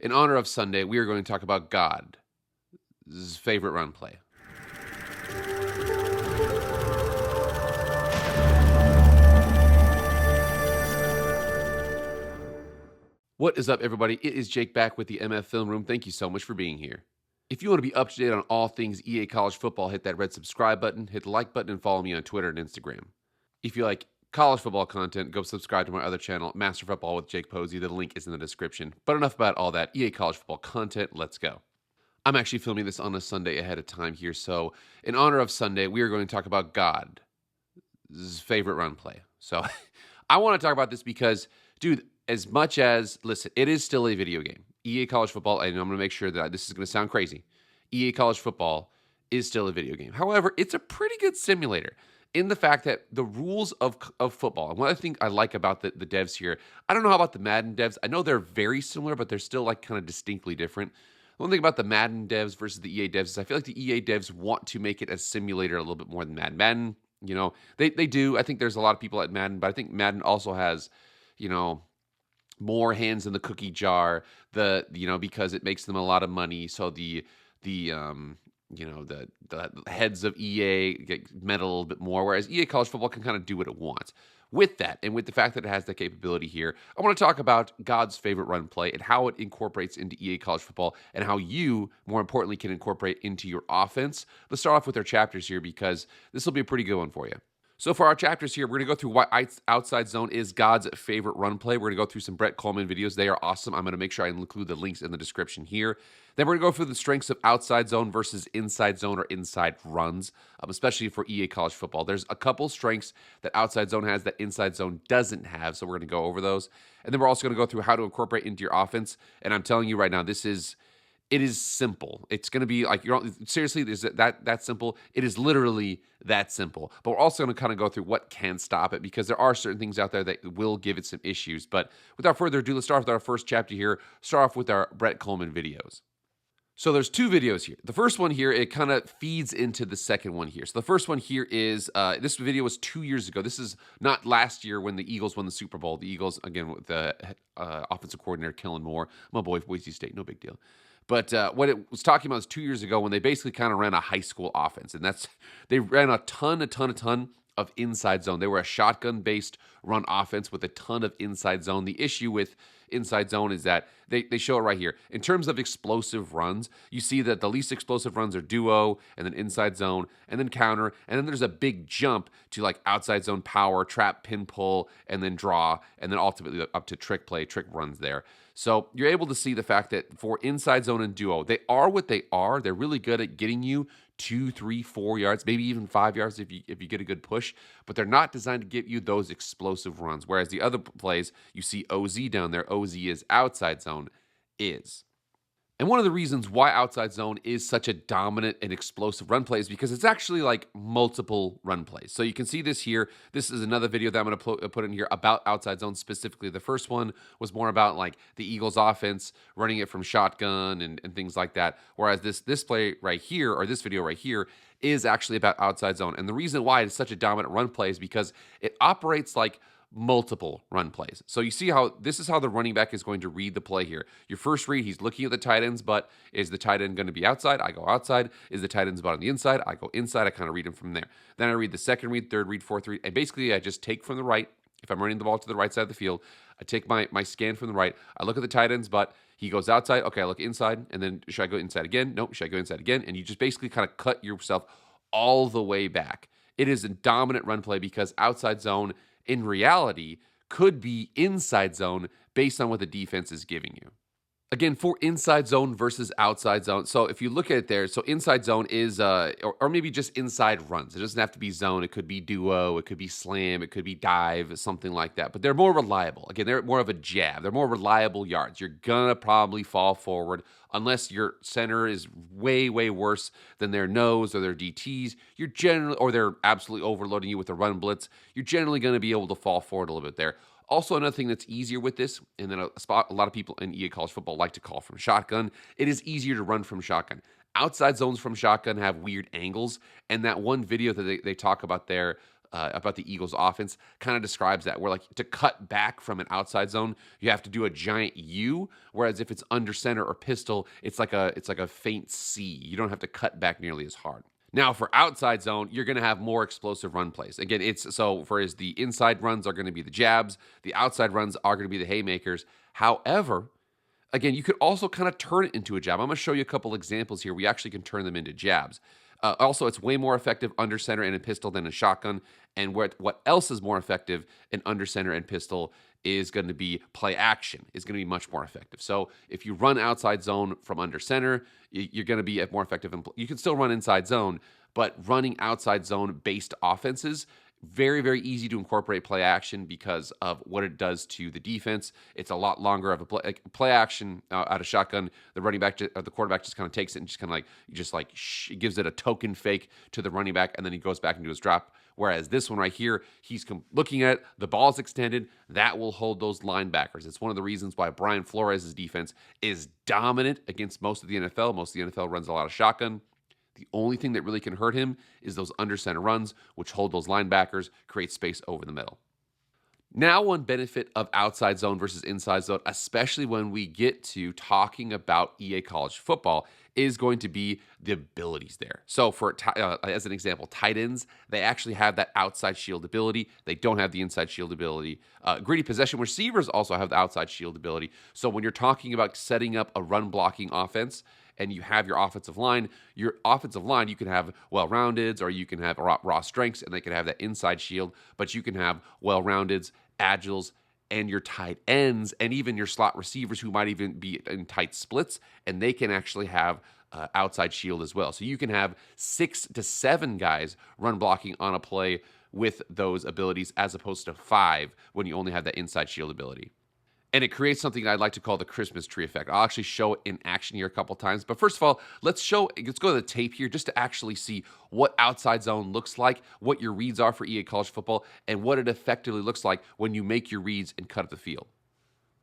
In honor of Sunday, we are going to talk about God's favorite run play. What is up, everybody? It is Jake back with the MF Film Room. Thank you so much for being here. If you want to be up to date on all things EA College Football, hit that red subscribe button, hit the like button, and follow me on Twitter and Instagram. If you like college football content, go subscribe to my other channel, Master Football with Jake Posey. The link is in the description. But enough about all that EA College Football content. Let's go. I'm actually filming this on a Sunday ahead of time here, so in honor of Sunday, we are going to talk about God's favorite run play. So I want to talk about this because, dude, as much as, listen, it is still a video game. EA College Football, and I'm going to make sure that this is going to sound crazy. EA College Football is still a video game. However, it's a pretty good simulator in the fact that the rules of football, and what I think I like about the devs here, I don't know how about the Madden devs. I know they're very similar, but they're still like kind of distinctly different. One thing about the Madden devs versus the EA devs is I feel like the EA devs want to make it a simulator a little bit more than Madden. Madden, you know, they do. I think there's a lot of people at Madden, but I think Madden also has, you know, more hands in the cookie jar, because it makes them a lot of money. So the heads of EA get meddle a little bit more, whereas EA College Football can kind of do what it wants. With that, and with the fact that it has the capability here, I want to talk about God's favorite run play and how it incorporates into EA College Football and how you, more importantly, can incorporate into your offense. Let's start off with our chapters here because this will be a pretty good one for you. So for our chapters here, we're going to go through why outside zone is God's favorite run play. We're going to go through some Brett Kollman videos. They are awesome. I'm going to make sure I include the links in the description here. Then we're going to go through the strengths of outside zone versus inside zone or inside runs, especially for EA College Football. There's a couple strengths that outside zone has that inside zone doesn't have, so we're going to go over those. And then we're also going to go through how to incorporate into your offense. And I'm telling you right now, it is simple. It's going to be like, seriously, is it that simple? It is literally that simple. But we're also going to kind of go through what can stop it because there are certain things out there that will give it some issues. But without further ado, let's start with our first chapter here. Start off with our Brett Kollman videos. So there's two videos here. The first one here, it kind of feeds into the second one here. So the first one here is, this video was 2 years ago. This is not last year when the Eagles won the Super Bowl. The Eagles, again, with the offensive coordinator, Kellen Moore. My boy, Boise State, no big deal. But what it was talking about was 2 years ago when they basically kind of ran a high school offense. And they ran a ton of inside zone. They were a shotgun-based run offense with a ton of inside zone. The issue with inside zone is that they show it right here. In terms of explosive runs, you see that the least explosive runs are duo, and then inside zone, and then counter, and then there's a big jump to like outside zone power, trap, pin pull, and then draw, and then ultimately up to trick play, trick runs there. So you're able to see the fact that for inside zone and duo, they are what they are. They're really good at getting you 2, 3, 4 yards, maybe even 5 yards if you get a good push, but they're not designed to get you those explosive runs. Whereas the other plays, you see OZ down there, OZ is outside zone, is. And one of the reasons why outside zone is such a dominant and explosive run play is because it's actually like multiple run plays. So you can see this here. This is another video that I'm going to put in here about outside zone specifically. The first one was more about like the Eagles offense, running it from shotgun and things like that. Whereas this play right here, or this video right here, is actually about outside zone. And the reason why it's such a dominant run play is because it operates like multiple run plays. So you see how this is how the running back is going to read the play here. Your first read, he's looking at the tight end's butt. Is the tight end going to be outside? I go outside. Is the tight end's butt on the inside? I go inside. I kind of read him from there. Then I read the second read, third read, fourth read. And basically, I just take from the right. If I'm running the ball to the right side of the field, I take my scan from the right. I look at the tight end's butt. He goes outside. Okay, I look inside. And then should I go inside again? Nope. Should I go inside again? And you just basically kind of cut yourself all the way back. It is a dominant run play because outside zone, in reality, could be inside zone based on what the defense is giving you. Again, for inside zone versus outside zone. So if you look at it there, so inside zone is, or maybe just inside runs. It doesn't have to be zone. It could be duo. It could be slam. It could be dive, something like that. But they're more reliable. Again, they're more of a jab. They're more reliable yards. You're going to probably fall forward unless your center is way, way worse than their nose or their DTs. You're generally, or they're absolutely overloading you with a run blitz. You're generally going to be able to fall forward a little bit there. Also, another thing that's easier with this, and then a spot a lot of people in EA College Football like to call from shotgun, it is easier to run from shotgun. Outside zones from shotgun have weird angles, and that one video that they talk about there about the Eagles offense kind of describes that, where like to cut back from an outside zone, you have to do a giant U, whereas if it's under center or pistol, it's like a faint C. You don't have to cut back nearly as hard. Now, for outside zone, you're going to have more explosive run plays. Again, it's so whereas the inside runs are going to be the jabs, the outside runs are going to be the haymakers. However, again, you could also kind of turn it into a jab. I'm going to show you a couple examples here. We actually can turn them into jabs. Also, it's way more effective under center and in pistol than in shotgun. And what else is more effective in under center and pistol is going to be play action, is going to be much more effective. So if you run outside zone from under center, you're going to be more effective. You can still run inside zone, but running outside zone based offenses, very, very easy to incorporate play action because of what it does to the defense. It's a lot longer of a play action out of shotgun. The running back, the quarterback just kind of takes it and just gives it a token fake to the running back, and then he goes back into his drop. Whereas this one right here, he's looking at it, the ball's extended. That will hold those linebackers. It's one of the reasons why Brian Flores' defense is dominant against most of the NFL. Most of the NFL runs a lot of shotgun. The only thing that really can hurt him is those under center runs, which hold those linebackers, create space over the middle. Now, one benefit of outside zone versus inside zone, especially when we get to talking about EA college football, is going to be the abilities there. So as an example, tight ends, they actually have that outside shield ability. They don't have the inside shield ability. Gritty possession receivers also have the outside shield ability. So when you're talking about setting up a run blocking offense, and you have your offensive line, you can have well-roundeds or you can have raw strengths, and they can have that inside shield, but you can have well-roundeds, agiles, and your tight ends, and even your slot receivers who might even be in tight splits, and they can actually have outside shield as well. So you can have 6 to 7 guys run blocking on a play with those abilities as opposed to 5 when you only have that inside shield ability. And it creates something that I'd like to call the Christmas tree effect. I'll actually show it in action here a couple times. But first of all, let's go to the tape here just to actually see what outside zone looks like, what your reads are for EA College Football, and what it effectively looks like when you make your reads and cut up the field.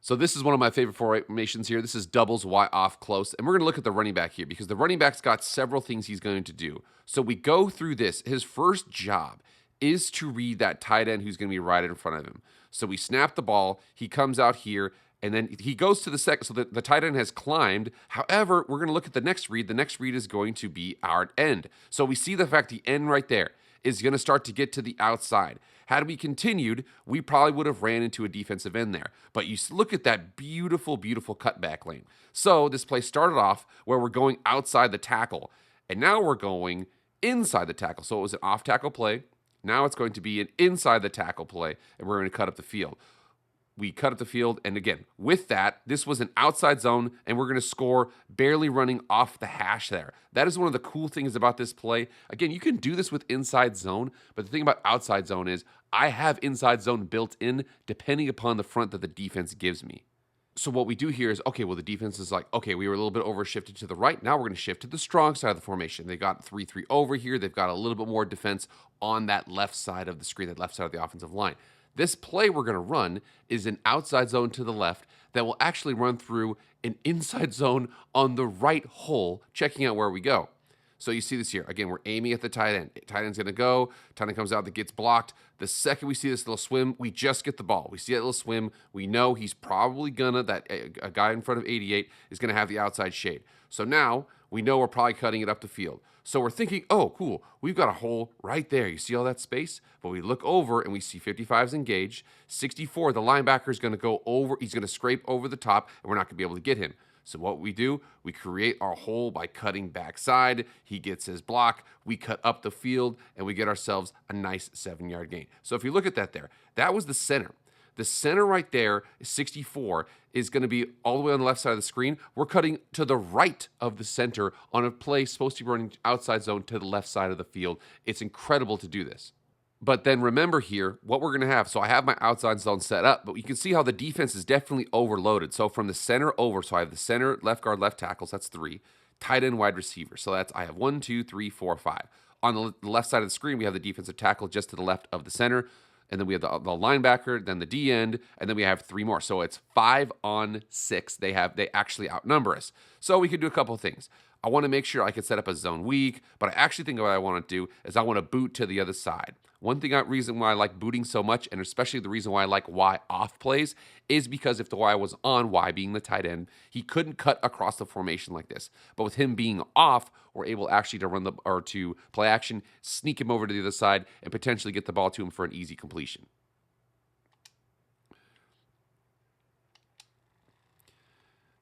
So this is one of my favorite formations here. This is doubles Y off close. And we're going to look at the running back here because the running back's got several things he's going to do. So we go through this. His first job is to read that tight end who's going to be right in front of him. So we snap the ball, he comes out here, and then he goes to the second. So the tight end has climbed. However, we're going to look at the next read. The next read is going to be our end. So we see the fact the end right there is going to start to get to the outside. Had we continued, we probably would have ran into a defensive end there. But you look at that beautiful, beautiful cutback lane. So this play started off where we're going outside the tackle, and now we're going inside the tackle. So it was an off-tackle play. Now it's going to be an inside the tackle play, and we're going to cut up the field. We cut up the field, and again, with that, this was an outside zone, and we're going to score barely running off the hash there. That is one of the cool things about this play. Again, you can do this with inside zone, but the thing about outside zone is I have inside zone built in depending upon the front that the defense gives me. So what we do here is, okay, well, the defense is like, okay, we were a little bit overshifted to the right. Now we're going to shift to the strong side of the formation. They got 3-3 over here. They've got a little bit more defense on that left side of the screen, that left side of the offensive line. This play we're going to run is an outside zone to the left that will actually run through an inside zone on the right hole, checking out where we go. So you see this here. Again, we're aiming at the tight end. Tight end's going to go. Tight end comes out that gets blocked. The second we see this little swim, we just get the ball. We see that little swim. We know he's probably a guy in front of 88 is going to have the outside shade. So now we know we're probably cutting it up the field. So we're thinking, oh, cool. We've got a hole right there. You see all that space? But we look over and we see 55's engaged. 64, the linebacker is going to go over. He's going to scrape over the top, and we're not going to be able to get him. So what we do, we create our hole by cutting backside. He gets his block. We cut up the field, and we get ourselves a nice 7-yard gain. So if you look at that there, that was the center. The center right there, 64, is going to be all the way on the left side of the screen. We're cutting to the right of the center on a play supposed to be running outside zone to the left side of the field. It's incredible to do this. But then remember here, what we're going to have. So I have my outside zone set up, but you can see how the defense is definitely overloaded. So from the center over, so I have the center, left guard, left tackles, that's 3. Tight end, wide receiver. So I have 1, 2, 3, 4, 5. On the left side of the screen, we have the defensive tackle just to the left of the center. And then we have the linebacker, then the D end, and then we have 3 more. So it's 5 on 6. They actually outnumber us. So we could do a couple of things. I want to make sure I can set up a zone weak, but I actually think what I want to do is I want to boot to the other side. One reason why I like booting so much, and especially the reason why I like Y off plays, is because if the Y was on, Y being the tight end, he couldn't cut across the formation like this. But with him being off, we're able actually to to play action, sneak him over to the other side, and potentially get the ball to him for an easy completion.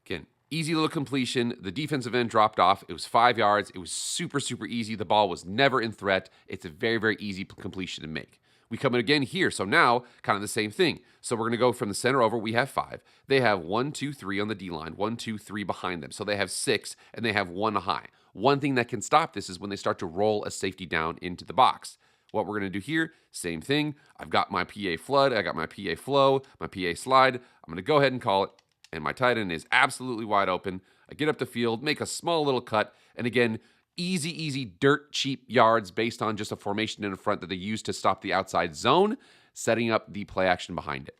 Again, easy little completion. The defensive end dropped off. It was 5 yards. It was super, super easy. The ball was never in threat. It's a very, very easy completion to make. We come in again here. So now, kind of the same thing. So we're going to go from the center over. We have 5. They have 1, 2, 3 on the D line, 1, 2, 3 behind them. So they have 6, and they have 1 high. One thing that can stop this is when they start to roll a safety down into the box. What we're going to do here, same thing. I've got my PA flood. I got my PA flow, my PA slide. I'm going to go ahead and call it. And my tight end is absolutely wide open. I get up the field, make a small little cut, and again, easy, dirt cheap yards based on just a formation in front that they use to stop the outside zone, setting up the play action behind it.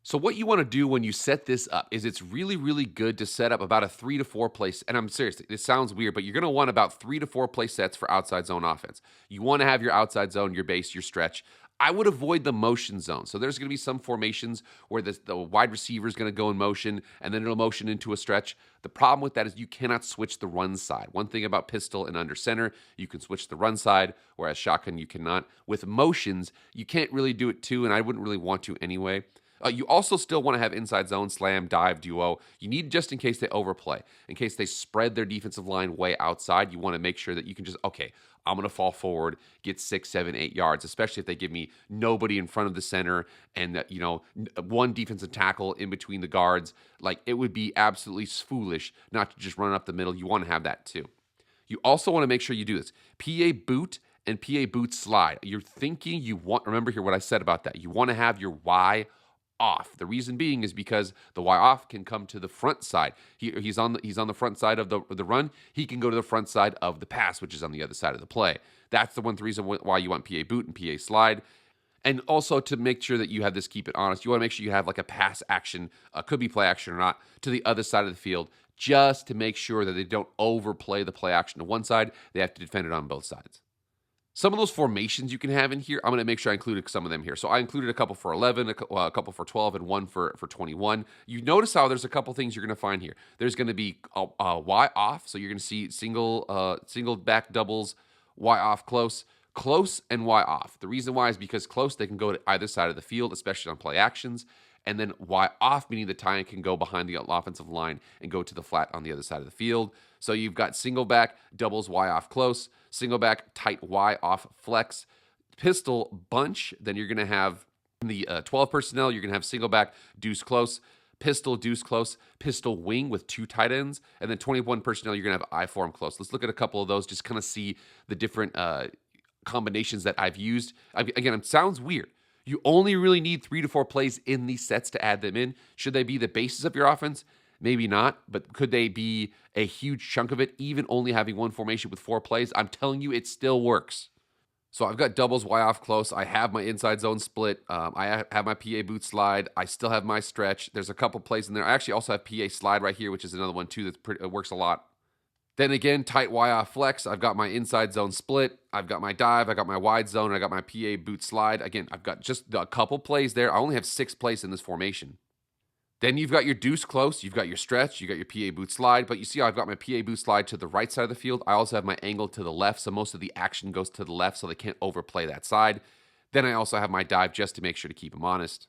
So what you want to do when you set this up is it's really, really good to set up about a 3 to 4 play. And I'm serious, it sounds weird, but you're going to want about 3 to 4 play sets for outside zone offense. You want to have your outside zone, your base, your stretch. I would avoid the motion zone. So there's going to be some formations where the wide receiver is going to go in motion and then it'll motion into a stretch. The problem with that is you cannot switch the run side. One thing about pistol and under center, you can switch the run side, whereas shotgun you cannot. With motions, you can't really do it too, and I wouldn't really want to anyway. You also still want to have inside zone, slam, dive, duo. You need just in case they overplay. In case they spread their defensive line way outside, you want to make sure that you can just, okay, I'm going to fall forward, get 6, 7, 8 yards, especially if they give me nobody in front of the center and, one defensive tackle in between the guards. Like, it would be absolutely foolish not to just run up the middle. You want to have that too. You also want to make sure you do this. PA boot and PA boot slide. You're thinking remember here what I said about that. You want to have your Y off. The reason being is because the Y off can come to the front side. He's on the front side of the run. He can go to the front side of the pass, which is on the other side of the play. That's the one reason why you want PA boot and PA slide. And also to make sure that you have this, keep it honest, you want to make sure you have like a pass action, could be play action or not, to the other side of the field, just to make sure that they don't overplay the play action to one side. They have to defend it on both sides. Some of those formations you can have in here, I'm going to make sure I included some of them here. So I included a couple for 11, a couple for 12, and one for 21. You notice how there's a couple things you're going to find here. There's going to be a Y off, so you're going to see single back doubles, Y off close, and Y off. The reason why is because close, they can go to either side of the field, especially on play actions. And then Y off, meaning the tie can go behind the offensive line and go to the flat on the other side of the field. So you've got single back, doubles, Y off close, single back, tight Y off flex, pistol bunch. Then you're going to have the 12 personnel, you're going to have single back, deuce close, pistol, deuce close, pistol wing with 2 tight ends. And then 21 personnel, you're going to have I form close. Let's look at a couple of those, just kind of see the different combinations that I've used. Again, it sounds weird. You only really need 3 to 4 plays in these sets to add them in. Should they be the basis of your offense? Maybe not, but could they be a huge chunk of it, even only having one formation with 4 plays? I'm telling you, it still works. So I've got doubles, Y off close. I have my inside zone split. I have my PA boot slide. I still have my stretch. There's a couple plays in there. I actually also have PA slide right here, which is another one too that works a lot. Then again, tight Y off flex. I've got my inside zone split. I've got my dive. I got my wide zone. I got my PA boot slide. Again, I've got just a couple plays there. I only have 6 plays in this formation. Then you've got your deuce close. You've got your stretch. You got your PA boot slide. But you see how I've got my PA boot slide to the right side of the field. I also have my angle to the left. So most of the action goes to the left so they can't overplay that side. Then I also have my dive just to make sure to keep them honest.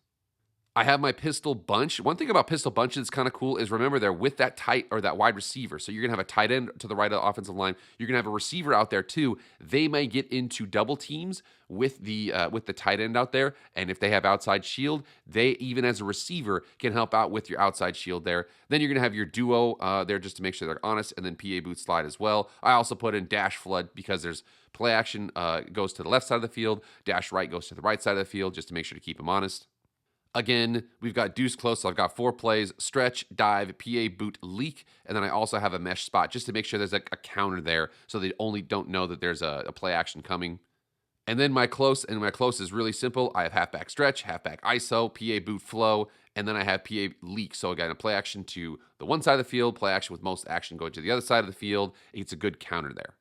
I have my pistol bunch. One thing about pistol bunches that's kind of cool is remember they're with that tight or that wide receiver. So you're going to have a tight end to the right of the offensive line. You're going to have a receiver out there too. They may get into double teams with the tight end out there. And if they have outside shield, they, even as a receiver, can help out with your outside shield there. Then you're going to have your duo there just to make sure they're honest. And then PA boot slide as well. I also put in dash flood because there's play action goes to the left side of the field. Dash right goes to the right side of the field just to make sure to keep them honest. Again, we've got deuce close, so I've got 4 plays, stretch, dive, PA boot, leak, and then I also have a mesh spot just to make sure there's a counter there so they only don't know that there's a play action coming. And then my close is really simple. I have halfback stretch, halfback ISO, PA boot flow, and then I have PA leak. So again, a play action to the one side of the field, play action with most action going to the other side of the field. It's a good counter there.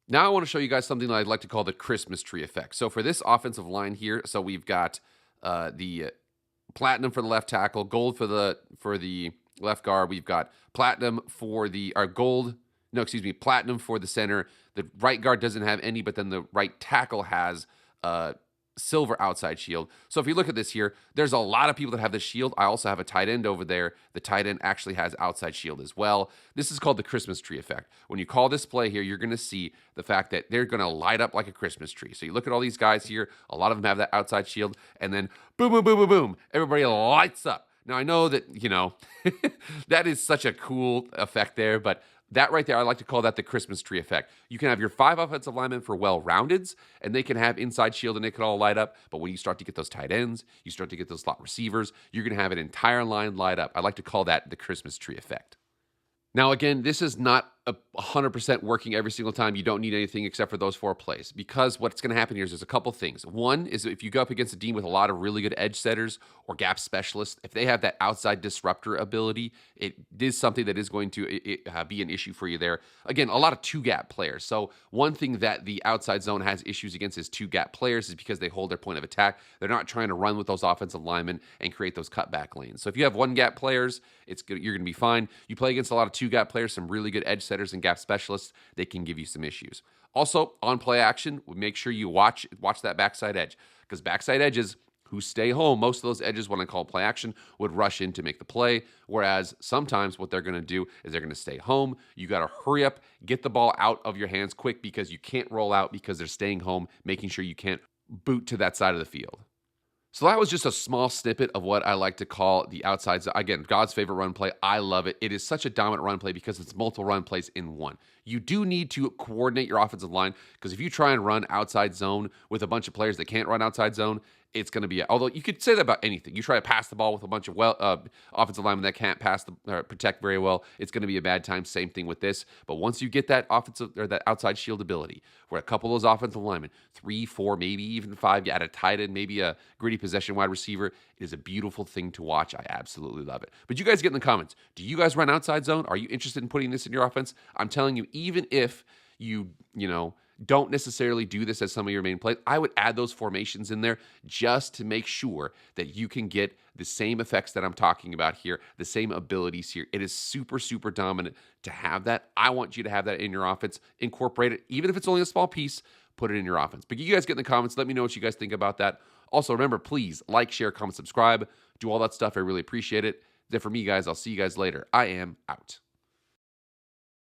Now I want to show you guys something that I'd like to call the Christmas tree effect. So for this offensive line here, so we've got the platinum for the left tackle, gold for the left guard. We've got platinum for platinum for the center. The right guard doesn't have any, but then the right tackle has silver outside shield. So if you look at this here, there's a lot of people that have this shield. I also have a tight end over there. The tight end actually has outside shield as well. This is called the Christmas tree effect. When you call this play here, you're going to see the fact that they're going to light up like a Christmas tree. So you look at all these guys here, a lot of them have that outside shield, and then boom, boom, boom, boom, boom, everybody lights up. Now I know that, that is such a cool effect there, but that right there, I like to call that the Christmas tree effect. You can have your 5 offensive linemen for well-roundeds, and they can have inside shield, and it can all light up. But when you start to get those tight ends, you start to get those slot receivers, you're going to have an entire line light up. I like to call that the Christmas tree effect. Now, again, this is not 100% working every single time. You don't need anything except for those 4 plays, because what's going to happen here is there's a couple things. One is if you go up against a team with a lot of really good edge setters or gap specialists, if they have that outside disruptor ability, it is something that is going to be an issue for you there. Again, a lot of 2-gap players. So one thing that the outside zone has issues against is 2-gap players is because they hold their point of attack. They're not trying to run with those offensive linemen and create those cutback lanes. So if you have 1-gap players, you're going to be fine. You play against a lot of 2-gap players, some really good edge setters and gap specialists, they can give you some issues. Also, on play action, make sure you watch that backside edge, because backside edges who stay home, most of those edges, when I call play action, would rush in to make the play, whereas sometimes what they're going to do is they're going to stay home. You got to hurry up, get the ball out of your hands quick, because you can't roll out because they're staying home, making sure you can't boot to that side of the field. So that was just a small snippet of what I like to call the outside zone. Again, God's favorite run play. I love it. It is such a dominant run play because it's multiple run plays in one. You do need to coordinate your offensive line, because if you try and run outside zone with a bunch of players that can't run outside zone, it's going to be, although you could say that about anything. You try to pass the ball with a bunch of offensive linemen that can't protect very well, it's going to be a bad time. Same thing with this. But once you get that offensive or that outside shield ability, where a couple of those offensive linemen, 3, 4, maybe even 5, you add a tight end, maybe a gritty possession wide receiver, it is a beautiful thing to watch. I absolutely love it. But you guys get in the comments. Do you guys run outside zone? Are you interested in putting this in your offense? I'm telling you, even if you don't necessarily do this as some of your main plays, I would add those formations in there just to make sure that you can get the same effects that I'm talking about here, the same abilities here. It is super, super dominant to have that. I want you to have that in your offense. Incorporate it, even if it's only a small piece, put it in your offense. But you guys get in the comments. Let me know what you guys think about that. Also, remember, please like, share, comment, subscribe. Do all that stuff. I really appreciate it. Then for me, guys, I'll see you guys later. I am out.